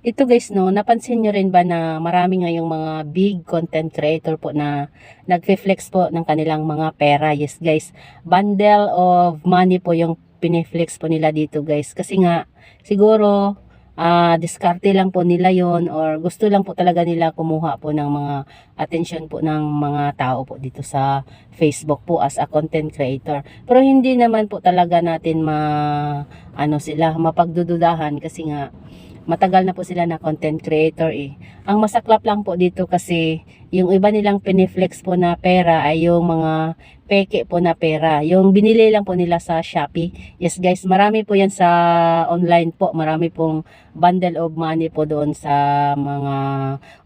Ito guys, no, napansin nyo rin ba na marami ngayong mga big content creator po na nagfe-flex po ng kanilang mga pera. Yes guys, bundle of money po yung piniflex po nila dito guys. Kasi nga, siguro, diskarte lang po nila yon or gusto lang po talaga nila kumuha po ng mga attention po ng mga tao po dito sa Facebook po as a content creator. Pero hindi naman po talaga natin mapagdududahan kasi nga, matagal na po sila na content creator eh. Ang masaklap lang po dito kasi yung iba nilang piniflex po na pera ay yung mga peke po na pera. Yung binili lang po nila sa Shopee. Yes guys, marami po yan sa online po. Marami pong bundle of money po doon sa mga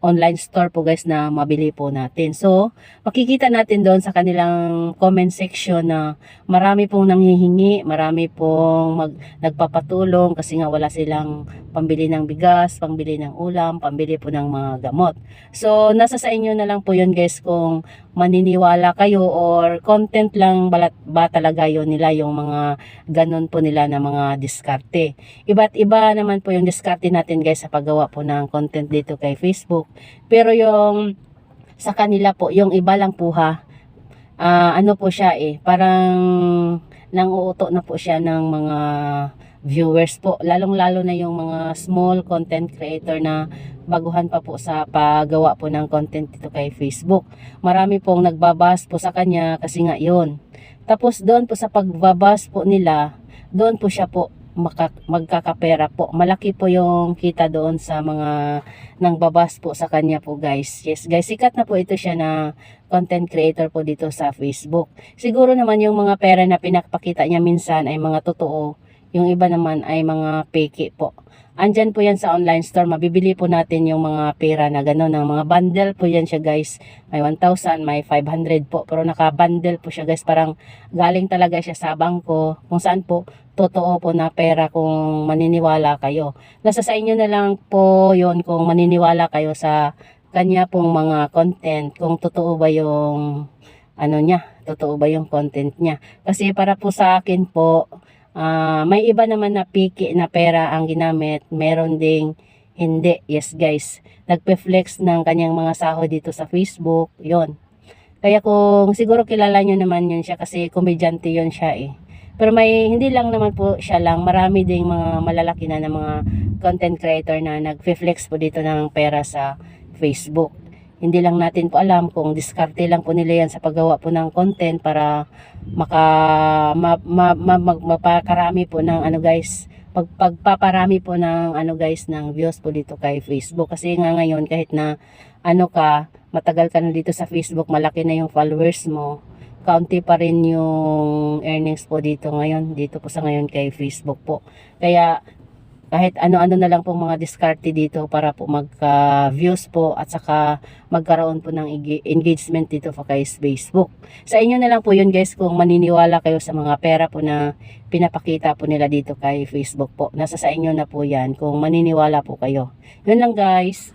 online store po guys na mabili po natin. So, makikita natin doon sa kanilang comment section na marami pong nanghihingi, marami pong nagpapatulong kasi nga wala silang pambili ng bigas, pambili ng ulam, pambili po ng mga gamot. So, nasa sa inyo na lang po yun guys kung maniniwala kayo or content lang ba talaga yun nila yung mga ganun po nila na mga diskarte. Iba't iba naman po yung diskarte natin guys sa paggawa po ng content dito kay Facebook. Pero yung sa kanila po, yung iba lang po ha, ano po siya eh, parang nanguuto na po siya ng mga viewers po, lalong-lalo na yung mga small content creator na baguhan pa po sa paggawa po ng content dito kay Facebook. Marami pong nagbabas po sa kanya kasi nga yun. Tapos doon po sa pagbabas po nila, doon po siya po magkakapera po. Malaki po yung kita doon sa mga nangbabas po sa kanya po guys. Yes guys, sikat na po ito siya na content creator po dito sa Facebook. Siguro naman yung mga pera na pinapakita niya minsan ay mga totoo. Yung iba naman ay mga peke po. Andyan po yan sa online store. Mabibili po natin yung mga pera na gano'n. Ng mga bundle po yan siya guys. May 1,000, may 500 po. Pero naka-bundle po siya guys. Parang galing talaga siya sa bangko. Kung saan po, totoo po na pera kung maniniwala kayo. Nasa sa inyo na lang po yon kung maniniwala kayo sa kanya pong mga content. Kung totoo ba yung ano niya, totoo ba yung content niya. Kasi para po sa akin po, may iba naman na piki na pera ang ginamit, meron ding hindi. Yes guys, nagpe-flex ng kanyang mga sahod dito sa Facebook, yon. Kaya kung siguro kilala nyo naman yun siya kasi komedyante yun siya eh. Pero may hindi lang naman po siya lang, marami ding mga malalaki na mga content creator na nagpe-flex po dito ng pera sa Facebook. Hindi lang natin po alam kung diskarte lang po nila yan sa paggawa po ng content para mapakarami po ng ano guys, pagpaparami po ng ano guys ng views po dito kay Facebook. Kasi nga ngayon kahit na ano ka, matagal ka na dito sa Facebook, malaki na yung followers mo, kaunti pa rin yung earnings po dito ngayon, dito po sa ngayon kay Facebook po. Kaya kahit ano-ano na lang po mga diskarte dito para po magka-views po at saka magkaroon po ng engagement dito po kay Facebook. Sa inyo na lang po yun guys kung maniniwala kayo sa mga pera po na pinapakita po nila dito kay Facebook po. Nasa sa inyo na po yan kung maniniwala po kayo. Yun lang guys.